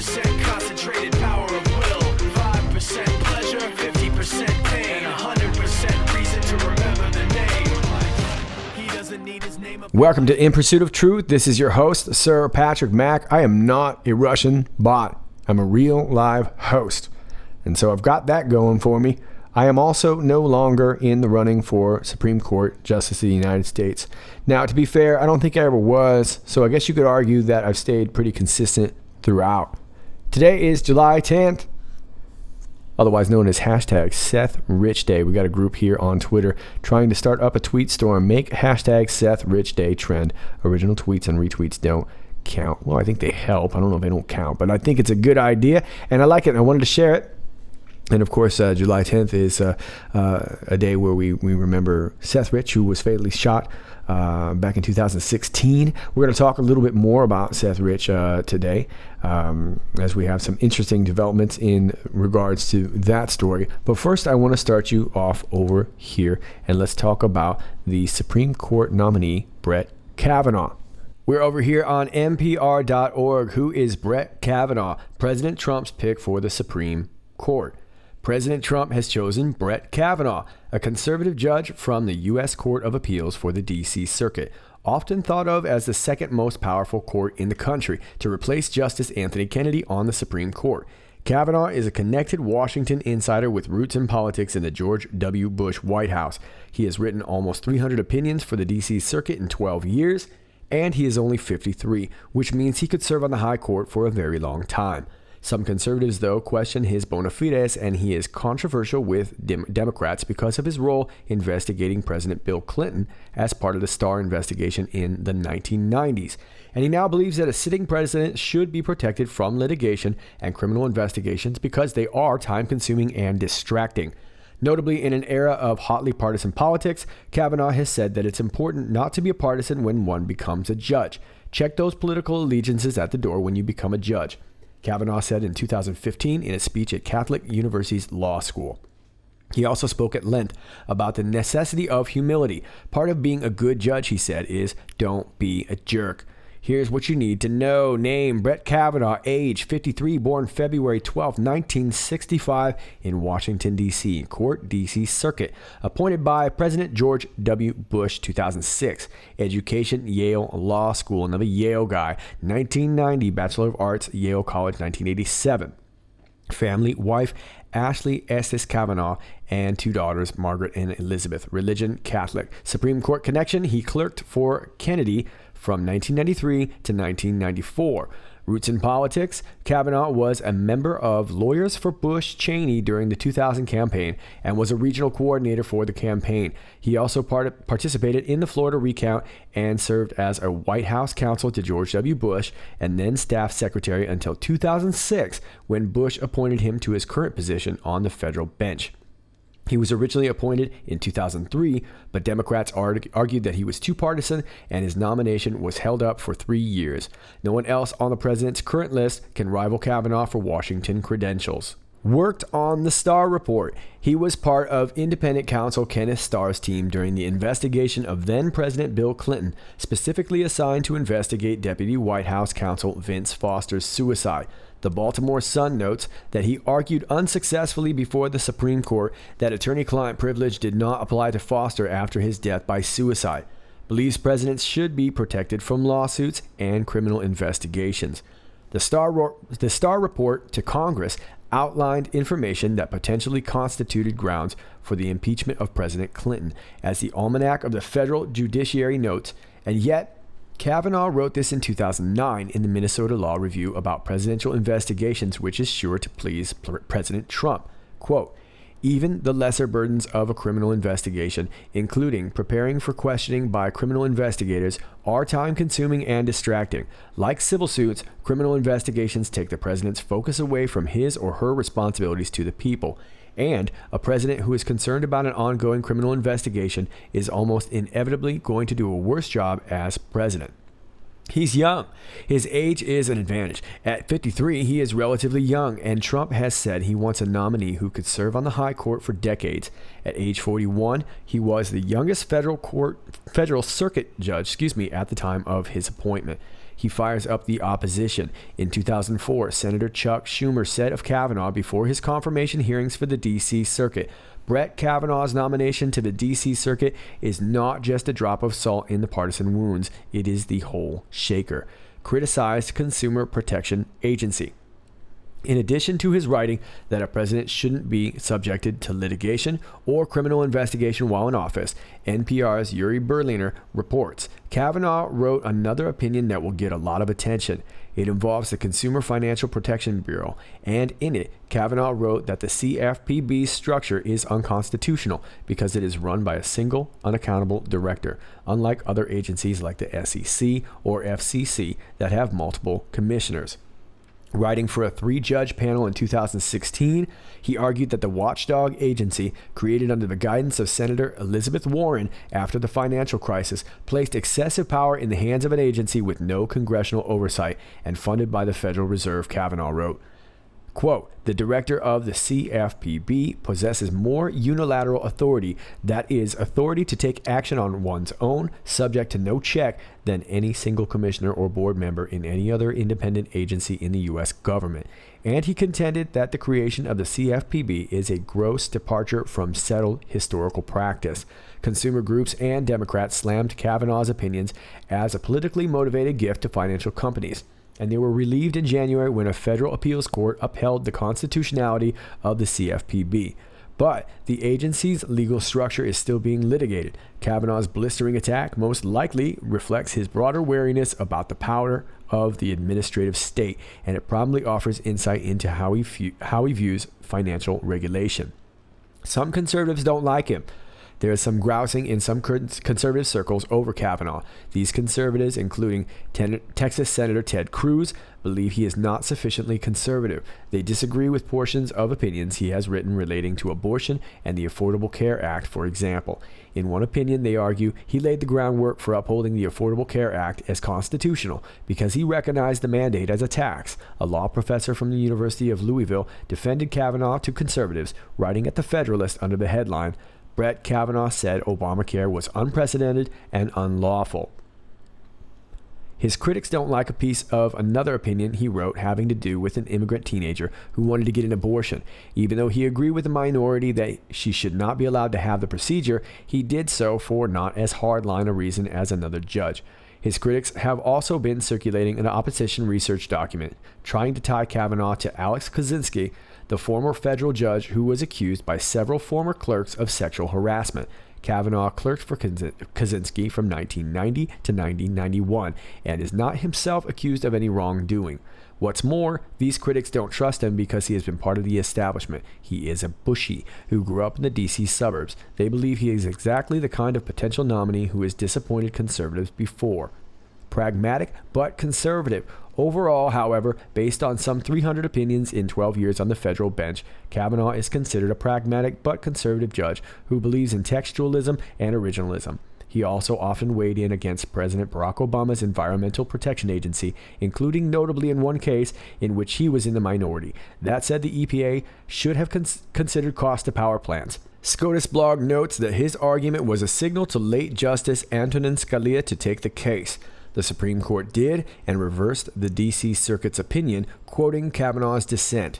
5% concentrated power of will, 5% pleasure, 50% pain, 100% reason to remember the name. He doesn't need his name. Welcome to In Pursuit of Truth. This is your host, Sir Patrick Mack. I am not a Russian bot. I'm a real live host. And so I've got that going for me. I am also no longer in the running for Supreme Court Justice of the United States. Now, to be fair, I don't think I ever was, so I guess you could argue that I've stayed pretty consistent throughout. Today is July 10th, otherwise known as hashtag Seth Rich Day. We got a group here on Twitter trying to start up a tweet storm. Make hashtag Seth Rich Day trend. Original tweets and retweets don't count. Well, I think they help. I don't know if they don't count, but I think it's a good idea, and I like it, and I wanted to share it. And of course, July 10th is a day where we remember Seth Rich, who was fatally shot back in 2016. We're going to talk a little bit more about Seth Rich today, as we have some interesting developments in regards to that story. But first, I want to start you off over here, and let's talk about the Supreme Court nominee, Brett Kavanaugh. We're over here on NPR.org. Who is Brett Kavanaugh, President Trump's pick for the Supreme Court? President Trump has chosen Brett Kavanaugh, a conservative judge from the U.S. Court of Appeals for the D.C. Circuit, often thought of as the second most powerful court in the country, to replace Justice Anthony Kennedy on the Supreme Court. Kavanaugh is a connected Washington insider with roots in politics in the George W. Bush White House. He has written almost 300 opinions for the D.C. Circuit in 12 years, and he is only 53, which means he could serve on the High Court for a very long time. Some conservatives, though, question his bona fides, and he is controversial with Democrats because of his role investigating President Bill Clinton as part of the Starr investigation in the 1990s. And he now believes that a sitting president should be protected from litigation and criminal investigations because they are time-consuming and distracting. Notably, in an era of hotly partisan politics, Kavanaugh has said that it's important not to be a partisan when one becomes a judge. Check those political allegiances at the door when you become a judge, Kavanaugh said in 2015 in a speech at Catholic University's law school. He also spoke at length about the necessity of humility. Part of being a good judge, he said, is don't be a jerk. Here's what you need to know. Name: Brett Kavanaugh, age 53, born February 12, 1965 in Washington, D.C., Court, D.C. Circuit. Appointed by President George W. Bush, 2006. Education, Yale Law School, another Yale guy. 1990, Bachelor of Arts, Yale College, 1987. Family: wife Ashley Estes Kavanaugh and two daughters, Margaret and Elizabeth. Religion: Catholic. Supreme Court connection: he clerked for Kennedy from 1993 to 1994. Roots in politics: Kavanaugh was a member of Lawyers for Bush Cheney during the 2000 campaign and was a regional coordinator for the campaign. He also participated in the Florida recount and served as a White House counsel to George W. Bush and then staff secretary until 2006, when Bush appointed him to his current position on the federal bench. He was originally appointed in 2003, but Democrats argued that he was too partisan and his nomination was held up for 3 years. No one else on the president's current list can rival Kavanaugh for Washington credentials. Worked on the Starr report. He was part of independent counsel Kenneth Starr's team during the investigation of then-President Bill Clinton, specifically assigned to investigate Deputy White House counsel Vince Foster's suicide. The Baltimore Sun notes that he argued unsuccessfully before the Supreme Court that attorney-client privilege did not apply to Foster after his death by suicide. Believes presidents should be protected from lawsuits and criminal investigations. The Starr report to Congress outlined information that potentially constituted grounds for the impeachment of President Clinton, as the Almanac of the Federal Judiciary notes, and yet Kavanaugh wrote this in 2009 in the Minnesota Law Review about presidential investigations, which is sure to please President Trump. Quote, even the lesser burdens of a criminal investigation, including preparing for questioning by criminal investigators, are time-consuming and distracting. Like civil suits, criminal investigations take the president's focus away from his or her responsibilities to the people. And a president who is concerned about an ongoing criminal investigation is almost inevitably going to do a worse job as president. He's young. His age is an advantage. At 53, he is relatively young, and Trump has said he wants a nominee who could serve on the high court for decades. At age 41, he was the youngest federal circuit judge, at the time of his appointment. he fires up the opposition. In 2004, Senator Chuck Schumer said of Kavanaugh before his confirmation hearings for the D.C. Circuit, Brett Kavanaugh's nomination to the D.C. Circuit is not just a drop of salt in the partisan wounds, it is the whole shaker. Criticized Consumer Protection Agency. In addition to his writing that a president shouldn't be subjected to litigation or criminal investigation while in office, NPR's Yuri Berliner reports Kavanaugh wrote another opinion that will get a lot of attention. It involves the Consumer Financial Protection Bureau, and in it, Kavanaugh wrote that the CFPB's structure is unconstitutional because it is run by a single, unaccountable director, unlike other agencies like the SEC or FCC that have multiple commissioners. Writing for a 3-judge panel in 2016, he argued that the watchdog agency, created under the guidance of Senator Elizabeth Warren after the financial crisis, placed excessive power in the hands of an agency with no congressional oversight and funded by the Federal Reserve, Kavanaugh wrote. Quote, the director of the CFPB possesses more unilateral authority, that is, authority to take action on one's own, subject to no check, than any single commissioner or board member in any other independent agency in the U.S. government. And he contended that the creation of the CFPB is a gross departure from settled historical practice. Consumer groups and Democrats slammed Kavanaugh's opinions as a politically motivated gift to financial companies, and they were relieved in January when a federal appeals court upheld the constitutionality of the CFPB. But the agency's legal structure is still being litigated. Kavanaugh's blistering attack most likely reflects his broader wariness about the power of the administrative state, and it probably offers insight into how he views financial regulation. Some conservatives don't like him. There is some grousing in some conservative circles over Kavanaugh. These conservatives, including Texas Senator Ted Cruz, believe he is not sufficiently conservative. They disagree with portions of opinions he has written relating to abortion and the Affordable Care Act, for example. In one opinion, they argue he laid the groundwork for upholding the Affordable Care Act as constitutional because he recognized the mandate as a tax. A law professor from the University of Louisville defended Kavanaugh to conservatives, writing at the Federalist under the headline, Brett Kavanaugh said Obamacare was unprecedented and unlawful. His critics don't like a piece of another opinion he wrote having to do with an immigrant teenager who wanted to get an abortion. Even though he agreed with the minority that she should not be allowed to have the procedure, he did so for not as hardline a reason as another judge. His critics have also been circulating an opposition research document trying to tie Kavanaugh to Alex Kozinski, the former federal judge who was accused by several former clerks of sexual harassment. Kavanaugh clerked for Kozinski from 1990 to 1991 and is not himself accused of any wrongdoing. What's more, these critics don't trust him because he has been part of the establishment. He is a Bushie who grew up in the D.C. suburbs. They believe he is exactly the kind of potential nominee who has disappointed conservatives before. Pragmatic but conservative. Overall, however, based on some 300 opinions in 12 years on the federal bench, Kavanaugh is considered a pragmatic but conservative judge who believes in textualism and originalism. He also often weighed in against President Barack Obama's Environmental Protection Agency, including notably in one case in which he was in the minority. That said, the EPA should have considered cost to power plants. SCOTUS blog notes that his argument was a signal to late Justice Antonin Scalia to take the case. The Supreme Court did and reversed the D.C. Circuit's opinion, quoting Kavanaugh's dissent.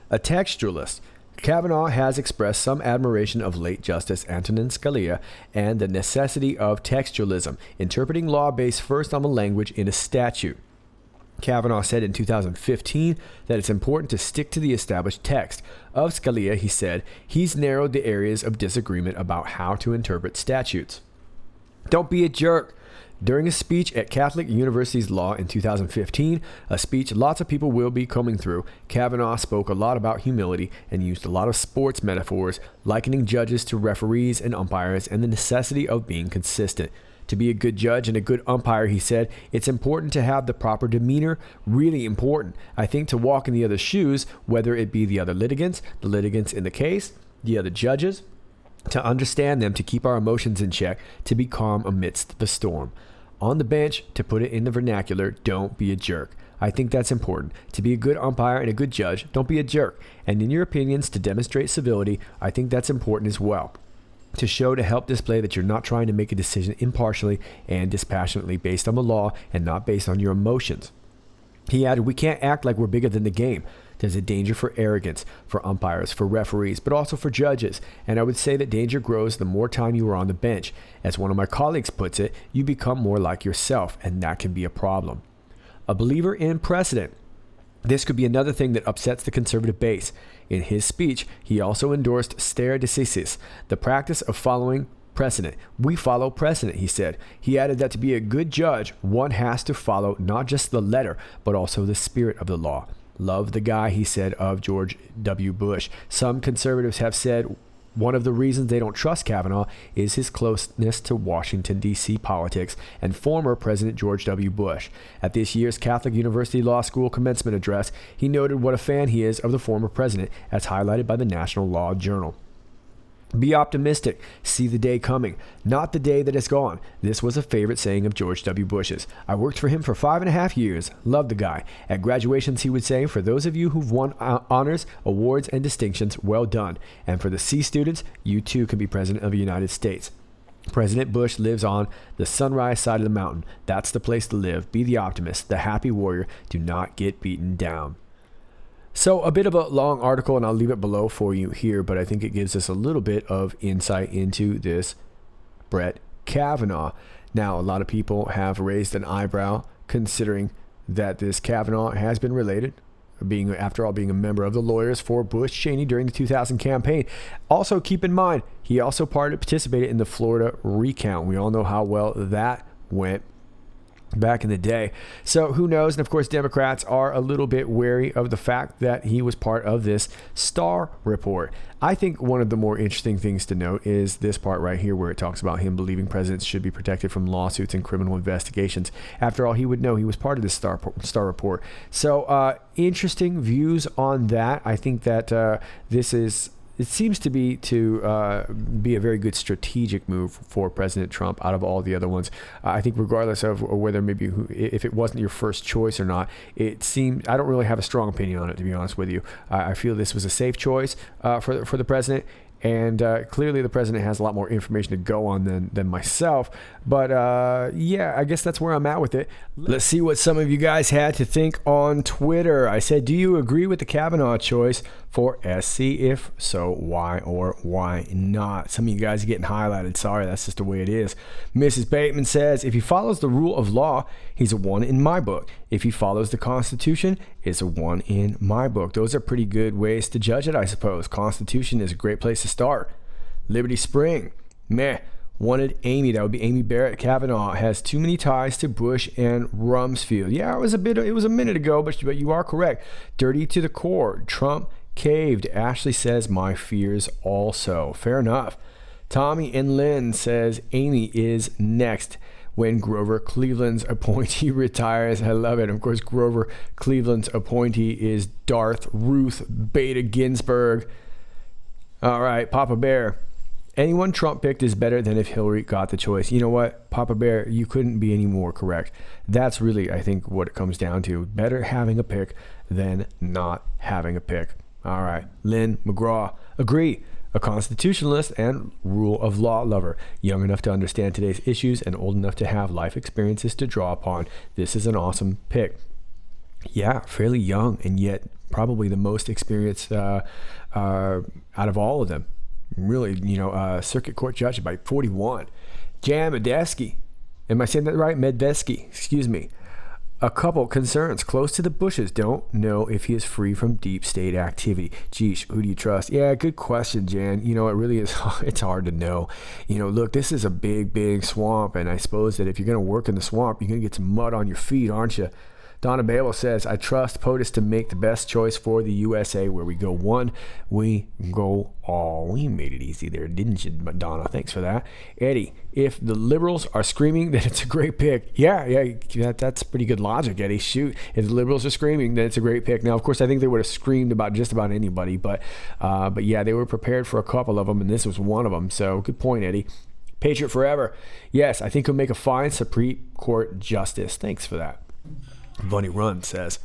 A textualist, Kavanaugh has expressed some admiration of late Justice Antonin Scalia and the necessity of textualism, interpreting law based first on the language in a statute. Kavanaugh said in 2015 that it's important to stick to the established text. Of Scalia, he said, he's narrowed the areas of disagreement about how to interpret statutes. Don't be a jerk. During a speech at Catholic University's Law in 2015, a speech lots of people will be combing through, Kavanaugh spoke a lot about humility and used a lot of sports metaphors, likening judges to referees and umpires and the necessity of being consistent. To be a good judge and a good umpire, he said, it's important to have the proper demeanor, really important. I think to walk in the other's shoes, whether it be the other litigants, the litigants in the case, the other judges, to understand them, to keep our emotions in check, to be calm amidst the storm. On the bench, to put it in the vernacular, don't be a jerk. I think that's important. To be a good umpire and a good judge, don't be a jerk. And in your opinions, to demonstrate civility, I think that's important as well. to help display that you're not trying to make a decision impartially and dispassionately based on the law and not based on your emotions. He added, we can't act like we're bigger than the game. There's a danger for arrogance, for umpires, for referees, but also for judges. And I would say that danger grows the more time you are on the bench. As one of my colleagues puts it, you become more like yourself, and that can be a problem. A believer in precedent. This could be another thing that upsets the conservative base. In his speech, he also endorsed stare decisis, the practice of following precedent. We follow precedent, he said. He added that to be a good judge, one has to follow not just the letter, but also the spirit of the law. Love the guy, he said of George W. Bush. Some conservatives have said one of the reasons they don't trust Kavanaugh is his closeness to Washington, D.C. politics and former President George W. Bush. At this year's Catholic University Law School commencement address, he noted what a fan he is of the former president, as highlighted by the National Law Journal. Be optimistic. See the day coming, not the day that is gone. This was a favorite saying of George W. Bush's. I worked for him for 5.5 years. Loved the guy. At graduations, he would say, for those of you who've won honors, awards, and distinctions, well done. And for the C students, you too can be President of the United States. President Bush lives on the sunrise side of the mountain. That's the place to live. Be the optimist, the happy warrior. Do not get beaten down. So a bit of a long article, and I'll leave it below for you here, but I think it gives us a little bit of insight into this Brett Kavanaugh. Now, a lot of people have raised an eyebrow considering that this Kavanaugh has been related, after all, being a member of the lawyers for Bush Cheney during the 2000 campaign. Also, keep in mind, he also participated in the Florida recount. We all know how well that went back in the day. So who knows? And of course, Democrats are a little bit wary of the fact that he was part of this Starr report. I think one of the more interesting things to note is this part right here where it talks about him believing presidents should be protected from lawsuits and criminal investigations. After all, he would know he was part of this Starr report. So interesting views on that. I think that it seems to be a very good strategic move for President Trump out of all the other ones. I think regardless of whether maybe if it wasn't your first choice or not, I don't really have a strong opinion on it, to be honest with you. I feel this was a safe choice for the president. And clearly the president has a lot more information to go on than myself. But yeah, I guess that's where I'm at with it. Let's see what some of you guys had to think on Twitter. I said, do you agree with the Kavanaugh choice for SC? If so, why or why not? Some of you guys are getting highlighted. Sorry, that's just the way it is. Mrs. Bateman says, if he follows the rule of law, he's a 1 in my book. If he follows the Constitution, it's a 1 in my book. Those are pretty good ways to judge it, I suppose. Constitution is a great place to start. Liberty Spring, meh. Wanted Amy. That would be Amy Barrett. Kavanaugh has too many ties to Bush and Rumsfeld. Yeah, it was a minute ago, but you are correct. Dirty to the core. Trump caved. Ashley says my fears also. Fair enough. Tommy and Lynn says Amy is next when Grover Cleveland's appointee retires. I love it. Of course, Grover Cleveland's appointee is Darth Ruth Bader Ginsburg. All right, Papa Bear. Anyone Trump picked is better than if Hillary got the choice. You know what, Papa Bear, you couldn't be any more correct. That's really, I think, what it comes down to. Better having a pick than not having a pick. All right, Lynn McGraw. Agree. A constitutionalist and rule of law lover. Young enough to understand today's issues and old enough to have life experiences to draw upon. This is an awesome pick. Yeah, fairly young and yet probably the most experienced out of all of them. Really, circuit court judge by 41. Jan Medeski. Am I saying that right? Medveski. Excuse me. A couple concerns. Close to the Bushes. Don't know if he is free from deep state activity. Geesh, who do you trust? Yeah, good question, Jan. It really is. It's hard to know. Look, this is a big, big swamp, and I suppose that if you're going to work in the swamp, you're going to get some mud on your feet, aren't you? Donna Babel says, I trust POTUS to make the best choice for the USA. Where we go one, we go all. You made it easy there, didn't you, Donna? Thanks for that. Eddie, if the liberals are screaming, then it's a great pick. Yeah, that's pretty good logic, Eddie. Shoot, if the liberals are screaming, then it's a great pick. Now, of course, I think they would have screamed about just about anybody, but yeah, they were prepared for a couple of them, and this was one of them. So good point, Eddie. Patriot Forever. Yes, I think he'll make a fine Supreme Court justice. Thanks for that. Bunny Run says,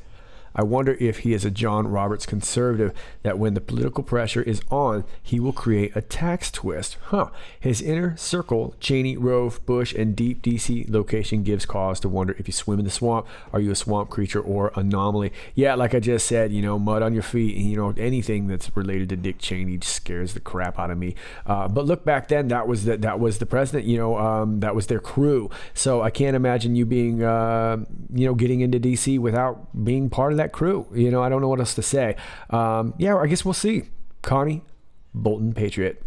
I wonder if he is a John Roberts conservative, that when the political pressure is on, he will create a tax twist. His inner circle, Cheney, Rove, Bush, and deep DC location gives cause to wonder if you swim in the swamp, are you a swamp creature or anomaly? Yeah, like I just said, mud on your feet, anything that's related to Dick Cheney just scares the crap out of me. But look, back then, that was the president, that was their crew. So I can't imagine you being, getting into DC without being part of that crew. I don't know what else to say. I guess we'll see. Connie Bolton, Patriot,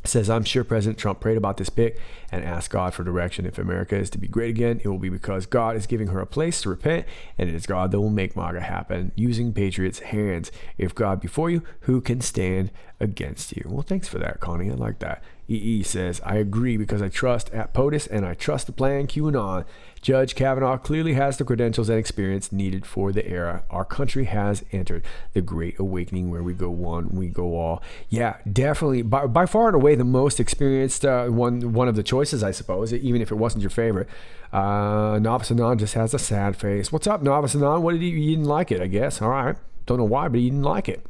says, I'm sure President Trump prayed about this pick and asked God for direction. If America is to be great again, it will be because God is giving her a place to repent, and it is God that will make MAGA happen using Patriots' hands. If God be for you, who can stand against you? Well, thanks for that, Connie. I like that. EE says, I agree because I trust at POTUS and I trust the plan QAnon. Judge Kavanaugh clearly has the credentials and experience needed for the era. Our country has entered the Great Awakening where we go one, we go all. Yeah, definitely. By far and away the most experienced one of the choices, I suppose, even if it wasn't your favorite. Novice Anon just has a sad face. What's up, Novice Anon? What did you didn't like it, I guess. All right. Don't know why, but you didn't like it.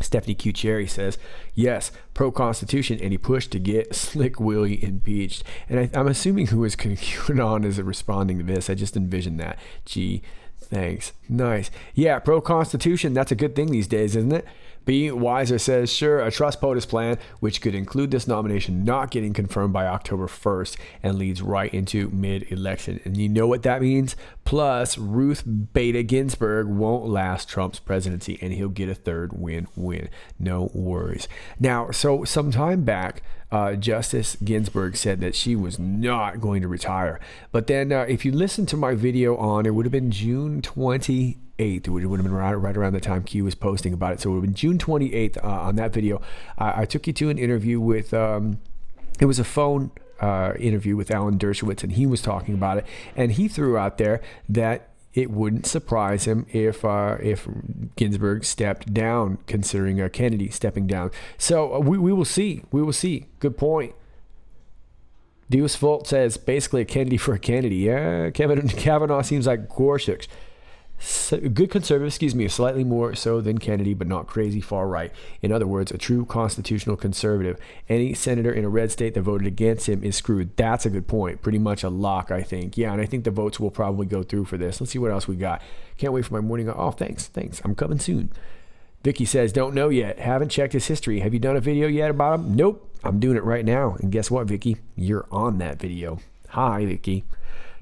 Stephanie Q. Cherry says, yes, pro-Constitution, and he pushed to get Slick Willie impeached. And I'm assuming who is QAnon is responding to this. I just envisioned that. Gee, thanks. Nice. Yeah, pro-Constitution, that's a good thing these days, isn't it? B. Weiser says, sure, a trust POTUS plan, which could include this nomination not getting confirmed by October 1st and leads right into mid-election. And you know what that means? Plus, Ruth Bader Ginsburg won't last Trump's presidency, and he'll get a third win-win. No worries. Now, so some time back, Justice Ginsburg said that she was not going to retire. But then if you listen to my video on, it would have been June 28th. It would have been right around the time Q was posting about it. So it would have been June 28th on that video. I took you to an interview with, it was a phone interview with Alan Dershowitz, and he was talking about it. And he threw out there that it wouldn't surprise him if Ginsburg stepped down, considering Kennedy stepping down. So we will see. We will see. Good point. Deus Volt says, basically a Kennedy for a Kennedy. Yeah, Kavanaugh seems like Gorsuch. Good conservative, slightly more so than Kennedy, but not crazy far right. In other words, a true constitutional conservative. Any senator in a red state that voted against him is screwed. That's a good point. Pretty much a lock, I think. Yeah, and I think the votes will probably go through for this. Let's see what else we got. Can't wait for my morning. Oh, thanks. I'm coming soon. Vicky says, don't know yet. Haven't checked his history. Have you done a video yet about him? Nope. I'm doing it right now. And guess what, Vicky? You're on that video. Hi, Vicky.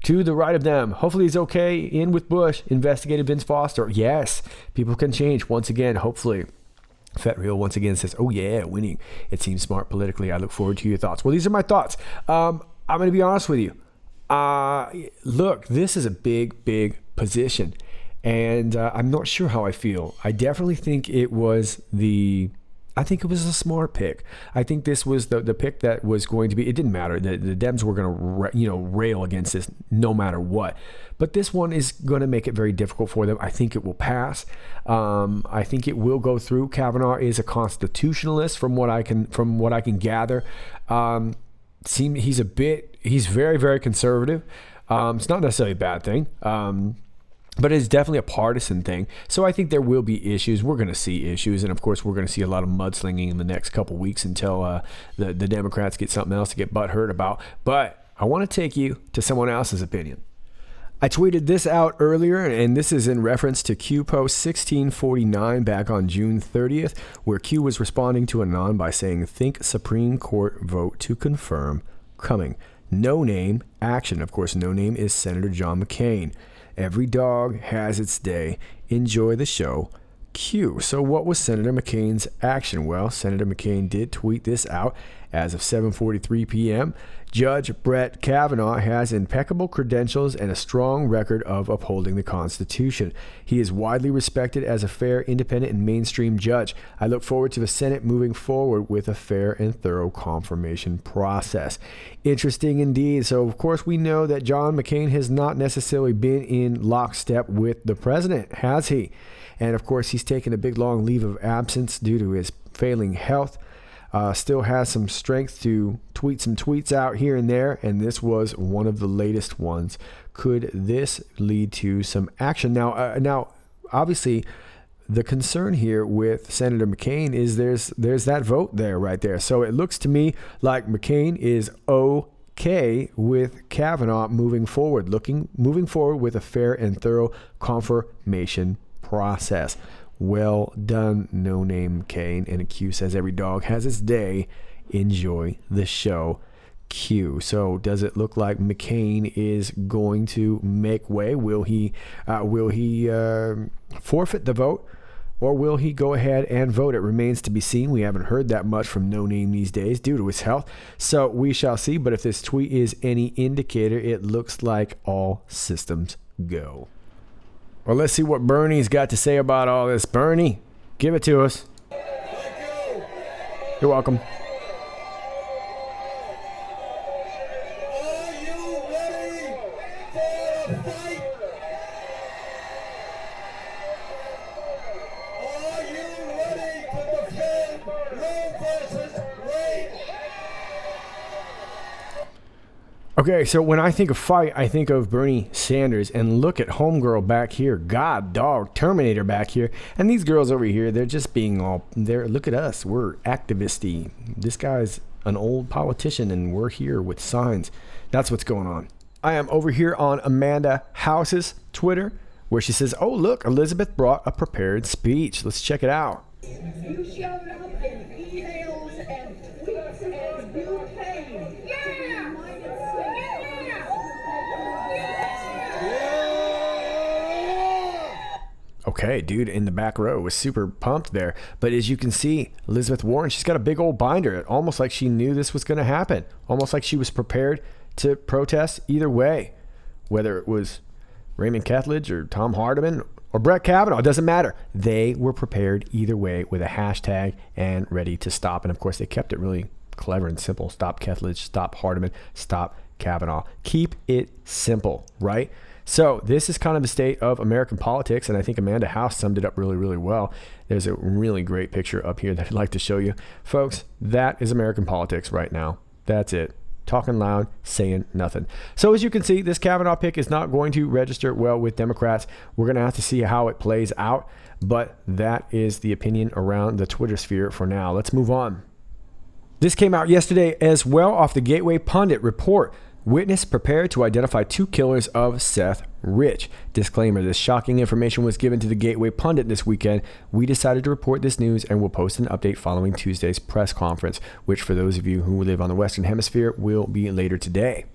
To the right of them, hopefully he's okay. In with Bush, investigated Vince Foster. Yes, people can change once again, hopefully. Fetriel once again says, oh yeah, winning. It seems smart politically. I look forward to your thoughts. Well, these are my thoughts. I'm going to be honest with you. Look, this is a big position. And I'm not sure how I feel. I definitely think it was a smart pick. I think this was the pick that was going to be, it didn't matter. The Dems were going to, rail against this no matter what. But this one is going to make it very difficult for them. I think it will pass. I think it will go through. Kavanaugh is a constitutionalist from what I can gather. He's very, very conservative. It's not necessarily a bad thing. But it's definitely a partisan thing. So I think there will be issues. We're going to see issues. And of course, we're going to see a lot of mudslinging in the next couple weeks until the Democrats get something else to get butthurt about. But I want to take you to someone else's opinion. I tweeted this out earlier, and this is in reference to Q Post 1649 back on June 30th, where Q was responding to Anon by saying, think Supreme Court vote to confirm coming. No name action. Of course, no name is Senator John McCain. Every dog has its day. Enjoy the show. Q. So what was Senator McCain's action? Well, Senator McCain did tweet this out as of 7:43 p.m. Judge Brett Kavanaugh has impeccable credentials and a strong record of upholding the Constitution. He is widely respected as a fair, independent, and mainstream judge. I look forward to the Senate moving forward with a fair and thorough confirmation process. Interesting indeed. So, of course, we know that John McCain has not necessarily been in lockstep with the president, has he? And, of course, he's taken a big, long leave of absence due to his failing health. Still has some strength to tweet some tweets out here and there, and this was one of the latest ones. Could this lead to some action? Now, obviously the concern here with Senator McCain is there's that vote there right there. So it looks to me like McCain is okay with Kavanaugh moving forward with a fair and thorough confirmation process. Well done, No Name McCain. And a Q says every dog has its day. Enjoy the show, Q. So does it look like McCain is going to make way? Will he forfeit the vote, or will he go ahead and vote? It remains to be seen. We haven't heard that much from No Name these days due to his health. So we shall see. But if this tweet is any indicator, it looks like all systems go. Well, let's see what Bernie's got to say about all this. Bernie, give it to us. You're welcome. Okay, so when I think of fight, I think of Bernie Sanders, and look at homegirl back here, God dog, Terminator back here, and these girls over here, they're just being all, look at us, we're activisty. This guy's an old politician, and we're here with signs. That's what's going on. I am over here on Amanda House's Twitter, where she says, oh look, Elizabeth brought a prepared speech. Let's check it out. You showed up in emails and tweets and you came. Yeah! Okay, dude in the back row was super pumped there. But as you can see, Elizabeth Warren, she's got a big old binder, almost like she knew this was going to happen, almost like she was prepared to protest either way, whether it was Raymond Kethledge or Tom Hardiman or Brett Kavanaugh, it doesn't matter. They were prepared either way with a hashtag and ready to stop. And of course, they kept it really clever and simple. Stop Kethledge, stop Hardiman, stop Kavanaugh. Keep it simple, right? So this is kind of the state of American politics, and I think Amanda House summed it up really, really well. There's a really great picture up here that I'd like to show you. Folks, that is American politics right now. That's it. Talking loud, saying nothing. So as you can see, this Kavanaugh pick is not going to register well with Democrats. We're going to have to see how it plays out, but that is the opinion around the Twitter sphere for now. Let's move on. This came out yesterday as well off the Gateway Pundit report. Witness prepared to identify 2 killers of Seth Rich. Disclaimer, this shocking information was given to the Gateway Pundit this weekend. We decided to report this news and will post an update following Tuesday's press conference, which for those of you who live on the Western Hemisphere will be later today.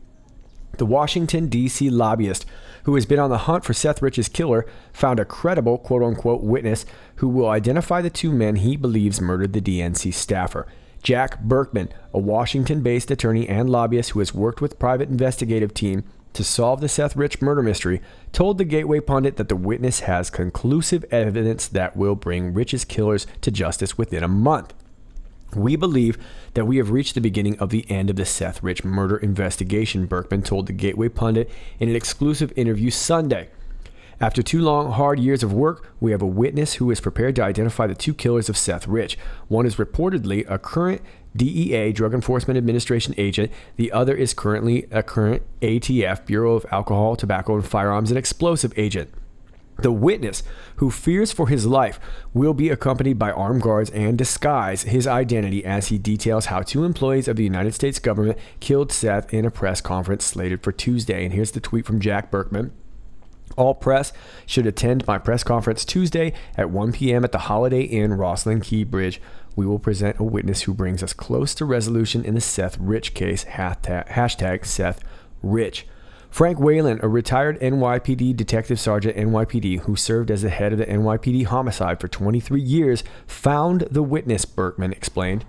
The Washington, D.C. lobbyist who has been on the hunt for Seth Rich's killer found a credible quote-unquote witness who will identify the 2 men he believes murdered the DNC staffer. Jack Berkman, a Washington-based attorney and lobbyist who has worked with private investigative team to solve the Seth Rich murder mystery, told the Gateway Pundit that the witness has conclusive evidence that will bring Rich's killers to justice within a month. We believe that we have reached the beginning of the end of the Seth Rich murder investigation, Berkman told the Gateway Pundit in an exclusive interview Sunday. After 2 long, hard years of work, we have a witness who is prepared to identify the 2 killers of Seth Rich. One is reportedly a current DEA, Drug Enforcement Administration agent. The other is currently a current ATF, Bureau of Alcohol, Tobacco, and Firearms and Explosive agent. The witness, who fears for his life, will be accompanied by armed guards and disguise his identity as he details how 2 employees of the United States government killed Seth in a press conference slated for Tuesday. And here's the tweet from Jack Berkman. All press should attend my press conference Tuesday at 1 p.m. at the Holiday Inn, Rosslyn Key Bridge. We will present a witness who brings us close to resolution in the Seth Rich case, hashtag Seth Rich. Frank Whalen, a retired NYPD Detective Sergeant NYPD who served as the head of the NYPD homicide for 23 years, found the witness, Berkman explained.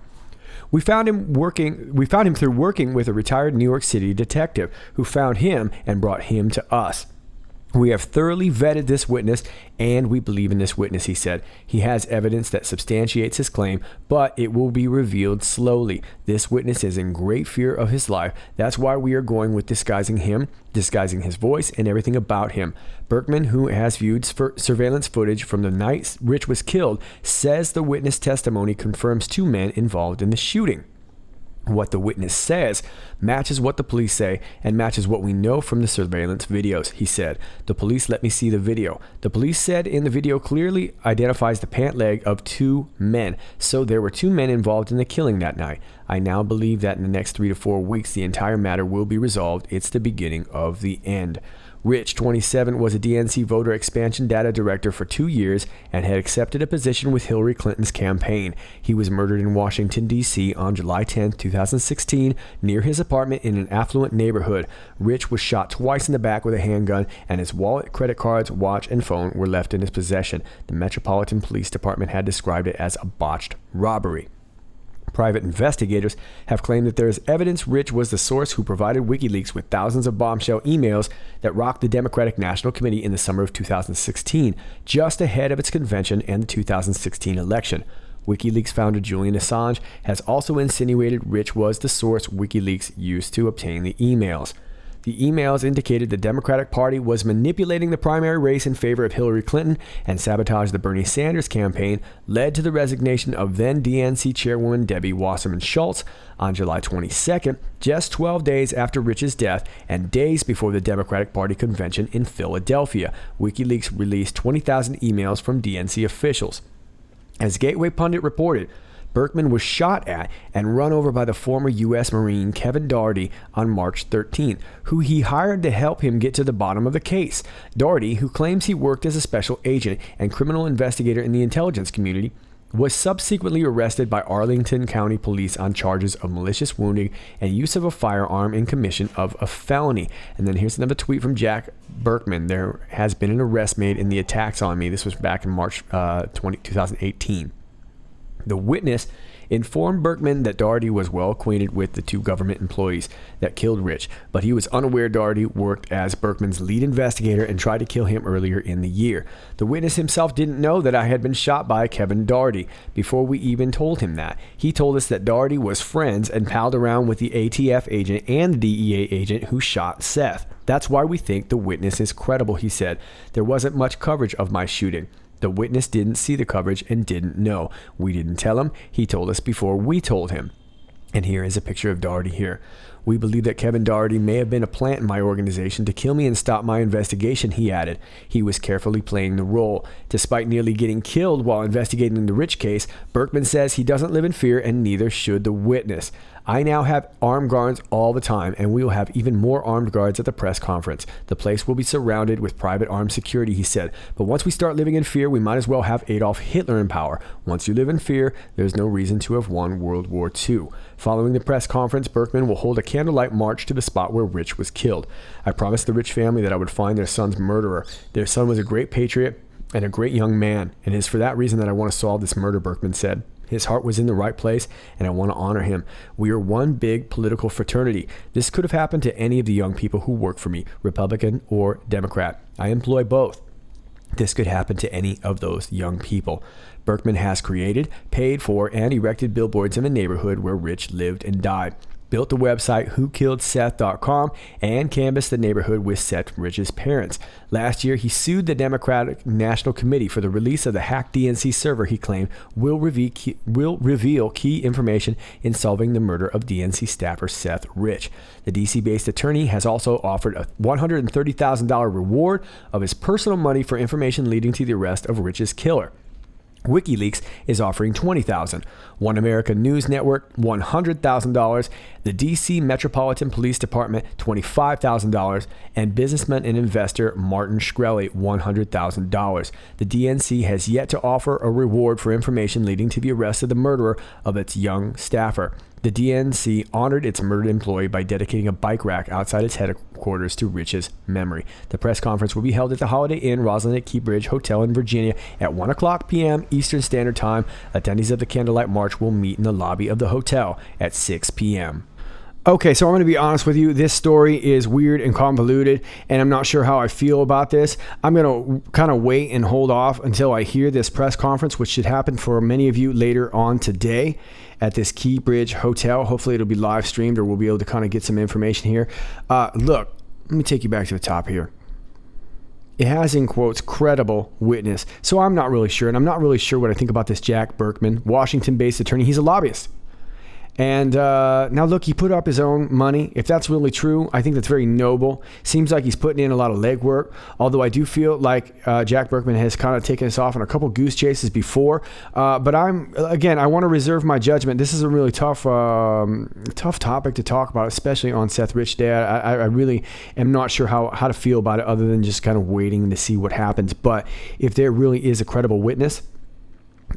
We found him through working with a retired New York City detective who found him and brought him to us. We have thoroughly vetted this witness, and we believe in this witness, he said. He has evidence that substantiates his claim, but it will be revealed slowly. This witness is in great fear of his life. That's why we are going with disguising him, disguising his voice, and everything about him. Berkman, who has viewed surveillance footage from the night Rich was killed, says the witness testimony confirms 2 men involved in the shooting. What the witness says matches what the police say and matches what we know from the surveillance videos, he said. The police let me see the video. The police said in the video clearly identifies the pant leg of 2 men. So there were 2 men involved in the killing that night. I now believe that in the next 3 to 4 weeks, the entire matter will be resolved. It's the beginning of the end. Rich, 27, was a DNC voter expansion data director for 2 years and had accepted a position with Hillary Clinton's campaign. He was murdered in Washington, D.C. on July 10, 2016, near his apartment in an affluent neighborhood. Rich was shot twice in the back with a handgun, and his wallet, credit cards, watch, and phone were left in his possession. The Metropolitan Police Department had described it as a botched robbery. Private investigators have claimed that there is evidence Rich was the source who provided WikiLeaks with thousands of bombshell emails that rocked the Democratic National Committee in the summer of 2016, just ahead of its convention and the 2016 election. WikiLeaks founder Julian Assange has also insinuated Rich was the source WikiLeaks used to obtain the emails. The emails indicated the Democratic Party was manipulating the primary race in favor of Hillary Clinton and sabotaged the Bernie Sanders campaign, led to the resignation of then DNC chairwoman Debbie Wasserman Schultz on July 22nd, just 12 days after Rich's death and days before the Democratic Party convention in Philadelphia. WikiLeaks released 20,000 emails from DNC officials. As Gateway Pundit reported, Berkman was shot at and run over by the former U.S. Marine Kevin Daugherty on March 13th, who he hired to help him get to the bottom of the case. Daugherty, who claims he worked as a special agent and criminal investigator in the intelligence community, was subsequently arrested by Arlington County Police on charges of malicious wounding and use of a firearm in commission of a felony. And then here's another tweet from Jack Berkman. There has been an arrest made in the attacks on me. This was back in March 2018. The witness informed Berkman that Daugherty was well acquainted with the 2 government employees that killed Rich, but he was unaware Daugherty worked as Berkman's lead investigator and tried to kill him earlier in the year. The witness himself didn't know that I had been shot by Kevin Daugherty before we even told him that. He told us that Daugherty was friends and palled around with the ATF agent and the DEA agent who shot Seth. That's why we think the witness is credible, he said. There wasn't much coverage of my shooting. The witness didn't see the coverage and didn't know. We didn't tell him. He told us before we told him. And here is a picture of Daugherty here. We believe that Kevin Daugherty may have been a plant in my organization to kill me and stop my investigation, he added. He was carefully playing the role. Despite nearly getting killed while investigating the Rich case, Berkman says he doesn't live in fear and neither should the witness. I now have armed guards all the time, and we will have even more armed guards at the press conference. The place will be surrounded with private armed security, he said. But once we start living in fear, we might as well have Adolf Hitler in power. Once you live in fear, there's no reason to have won World War II. Following the press conference, Berkman will hold a candlelight march to the spot where Rich was killed. I promised the Rich family that I would find their son's murderer. Their son was a great patriot and a great young man, and it is for that reason that I want to solve this murder, Berkman said. His heart was in the right place, and I want to honor him. We are one big political fraternity. This could have happened to any of the young people who work for me, Republican or Democrat. I employ both. This could happen to any of those young people. Berkman has created, paid for, and erected billboards in the neighborhood where Rich lived and died, built the website whokilledseth.com, and canvassed the neighborhood with Seth Rich's parents. Last year, he sued the Democratic National Committee for the release of the hacked DNC server he claimed will reveal key information in solving the murder of DNC staffer Seth Rich. The DC-based attorney has also offered a $130,000 reward of his personal money for information leading to the arrest of Rich's killer. WikiLeaks is offering $20,000, One America News Network $100,000, the DC Metropolitan Police Department $25,000, and businessman and investor Martin Shkreli $100,000. The DNC has yet to offer a reward for information leading to the arrest of the murderer of its young staffer. The DNC honored its murdered employee by dedicating a bike rack outside its headquarters to Rich's memory. The press conference will be held at the Holiday Inn Roslyn at Key Bridge Hotel in Virginia at 1 o'clock p.m. Eastern Standard Time. Attendees of the Candlelight March will meet in the lobby of the hotel at 6 p.m. Okay, so I'm going to be honest with you. This story is weird and convoluted, and I'm not sure how I feel about this. I'm going to kind of wait and hold off until I hear this press conference, which should happen for many of you later on today at this Key Bridge Hotel. Hopefully it'll be live streamed, or we'll be able to kind of get some information here. Look, let me take you back to the top here. It has, in quotes, credible witness. So I'm not really sure, and I'm not really sure what I think about this Jack Berkman, Washington-based attorney. He's a lobbyist. And now look, he put up his own money. If that's really true, I think that's very noble. Seems like he's putting in a lot of legwork. Although I do feel like Jack Berkman has kind of taken us off on a couple goose chases before. But I want to reserve my judgment. This is a really tough topic to talk about, especially on Seth Rich Day. I really am not sure how to feel about it, other than just kind of waiting to see what happens. But if there really is a credible witness,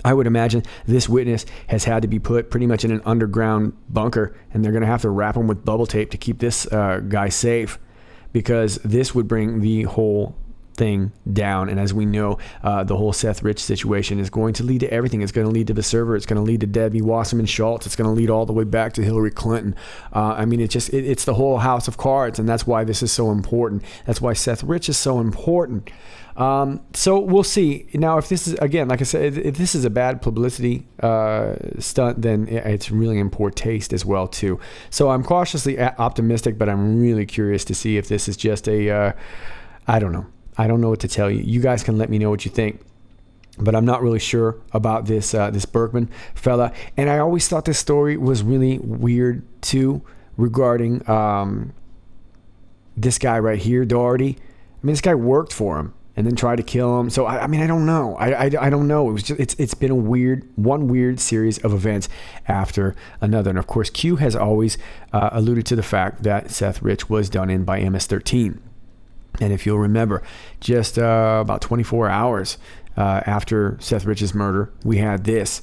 I would imagine this witness has had to be put pretty much in an underground bunker, and they're going to have to wrap him with bubble tape to keep this guy safe, because this would bring the whole thing down. And as we know, the whole Seth Rich situation is going to lead to everything. It's going to lead to the server. It's going to lead to Debbie Wasserman Schultz. It's going to lead all the way back to Hillary Clinton. I mean, it's the whole house of cards, and that's why this is so important. That's why Seth Rich is so important. So we'll see. Now, if this is, again, like I said, if this is a bad publicity stunt, then it's really in poor taste as well, too. So I'm cautiously optimistic, but I'm really curious to see if this is just I don't know. I don't know what to tell you. You guys can let me know what you think. But I'm not really sure about this Berkman fella. And I always thought this story was really weird, too, regarding this guy right here, Doherty. I mean, this guy worked for him and then tried to kill him. So, I mean, I don't know. I don't know. It was just, it's been one weird series of events after another. And, of course, Q has always alluded to the fact that Seth Rich was done in by MS-13. And if you'll remember, just about 24 hours after Seth Rich's murder, we had this.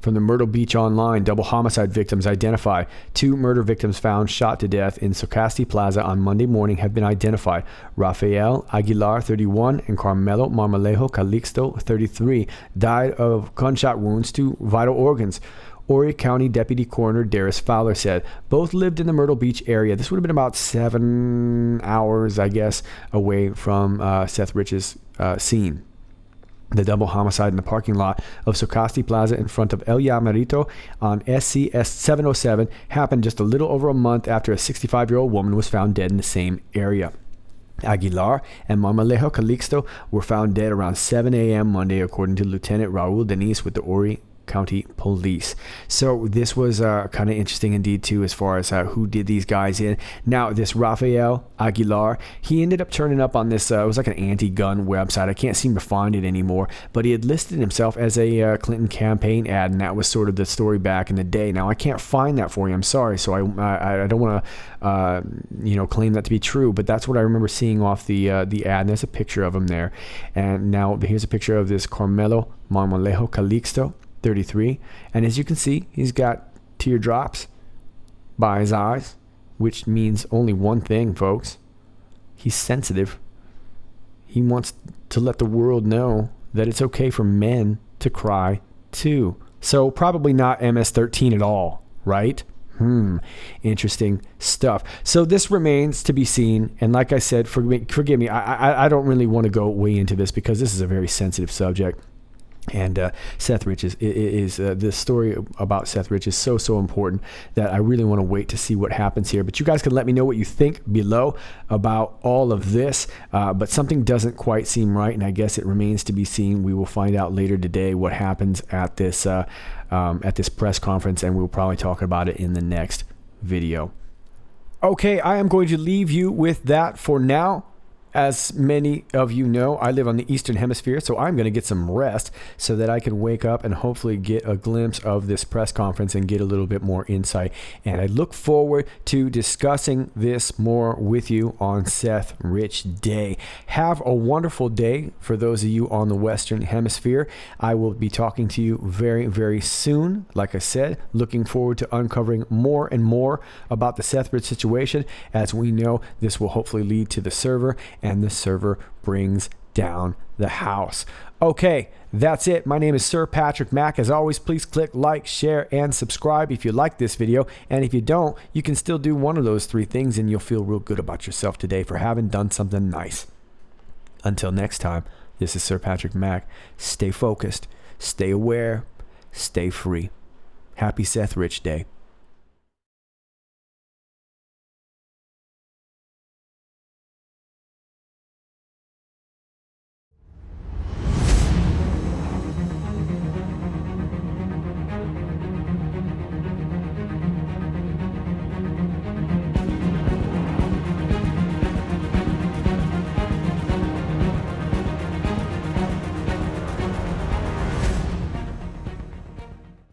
From the Myrtle Beach Online, double homicide victims identified. 2 murder victims found shot to death in Socasti Plaza on Monday morning have been identified. Rafael Aguilar, 31, and Carmelo Marmolejo Calixto, 33, died of gunshot wounds to vital organs. Horry County Deputy Coroner Darius Fowler said both lived in the Myrtle Beach area. This would have been about 7 hours, I guess, away from Seth Rich's scene. The double homicide in the parking lot of Socasti Plaza in front of El Llamarito on SCS 707 happened just a little over a month after a 65-year-old woman was found dead in the same area. Aguilar and Marmolejo Calixto were found dead around 7 a.m. Monday, according to Lieutenant Raul Denise with the Horry County Police. So this was kind of interesting indeed too, as far as who did these guys in. Now this Rafael Aguilar, he ended up turning up on this it was like an anti-gun website. I can't seem to find it anymore, but he had listed himself as a Clinton campaign ad, and that was sort of the story back in the day. Now I can't find that for you, I'm sorry, so I don't want to claim that to be true, but that's what I remember seeing off the ad, and there's a picture of him there. And now here's a picture of this Carmelo Marmolejo Calixto, 33, and as you can see, he's got teardrops by his eyes, which means only one thing, folks. He's sensitive. He wants to let the world know that it's okay for men to cry too. So probably not MS-13 at all, right? Interesting stuff. So this remains to be seen, and like I said, forgive me, I don't really want to go way into this because this is a very sensitive subject. And Seth Rich is the story about Seth Rich is so important that I really want to wait to see what happens here. But you guys can let me know what you think below about all of this. But something doesn't quite seem right, and I guess it remains to be seen. We will find out later today what happens at this press conference, and we'll probably talk about it in the next video. Okay, I am going to leave you with that for now. As many of you know, I live on the Eastern Hemisphere, so I'm going to get some rest so that I can wake up and hopefully get a glimpse of this press conference and get a little bit more insight. And I look forward to discussing this more with you on Seth Rich Day. Have a wonderful day for those of you on the Western Hemisphere. I will be talking to you very, very soon. Like I said, looking forward to uncovering more and more about the Seth Rich situation. As we know, this will hopefully lead to the server, and the server brings down the house. Okay, that's it. My name is Sir Patrick Mack. As always, please click like, share, and subscribe if you like this video. And if you don't, you can still do one of those 3 things, and you'll feel real good about yourself today for having done something nice. Until next time, this is Sir Patrick Mack. Stay focused, stay aware, stay free. Happy Seth Rich Day.